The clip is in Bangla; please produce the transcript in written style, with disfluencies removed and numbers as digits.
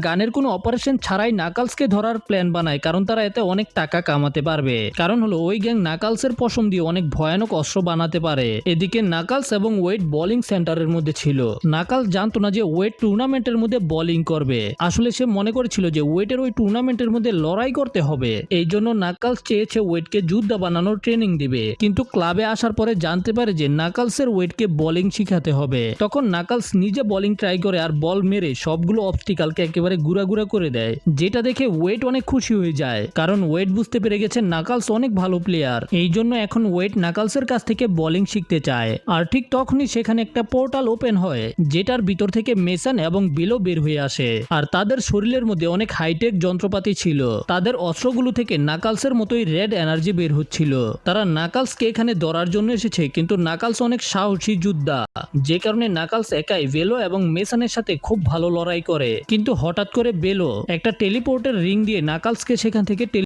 গানের কোনো অপারেশন ছাড়াই নাকালসকে ধরার প্ল্যান বানায়, কারণ তারা এতে অনেক টাকা কামাতে পারবে। কারণ হলো ওই গ্যাং নাকালসের পশম দিয়ে অনেক ভয়ানক অস্ত্র বানাতে পারে। এদিকে নাকালস এবং ওয়েড বোলিং সেন্টারের মধ্যে ছিল। নাকালস জানতো না যে ওয়েড টুর্নামেন্টের মধ্যে বোলিং করবে। আসলে সে মনে করেছিল যে ওয়েডের ওই টুর্নামেন্টের মধ্যে লড়াই করতে হবে। এই জন্য নাকালস চেয়েছে ওয়েডকে যোদ্ধা বানানোর ট্রেনিং দিবে, কিন্তু ক্লাবে আসার পরে জানতে পারে যে নাকালসের ওয়েডকে বোলিং শিখাতে হবে। তখন নাকালস নিজে বোলিং ট্রাই করে আর বল মেরে সবগুলো অবস্টিকালকে একেবারে গুড়া করে দেয়, যেটা দেখে ওয়েড অনেক খুশি হয়ে যায়, কারণ ওয়েড বুঝতে পেরে গেছে নাকালস অনেক ভালো প্লেয়ার। এই জন্য এখন ওয়েড নাকালসের কাছ থেকে বোলিং শিখতে চায়। আর ঠিক তখনই সেখানে একটা পোর্টাল ওপেন হয়, যেটার ভিতর থেকে মেসন এবং বিলো বের হয়ে আসে। আর তাদের শরীরের মধ্যে অনেক হাইটেক যন্ত্রপাতি ছিল। তাদের অস্ত্রগুলো থেকে নাকালসের মতোই রেড এনার্জি বের হচ্ছিল। তারা নাকালসকে এখানে ধরার জন্য এসেছে, কিন্তু নাকালস অনেক সাহসী যোদ্ধা, যে কারণে নাকালস একাই বেলো এবং মেসনের সাথে খুব ভালো লড়াই করে। কিন্তু হঠাৎ করে বেলো একটা টেলিপোর্টের রিং দিয়ে নাকালসকে সেখান থেকে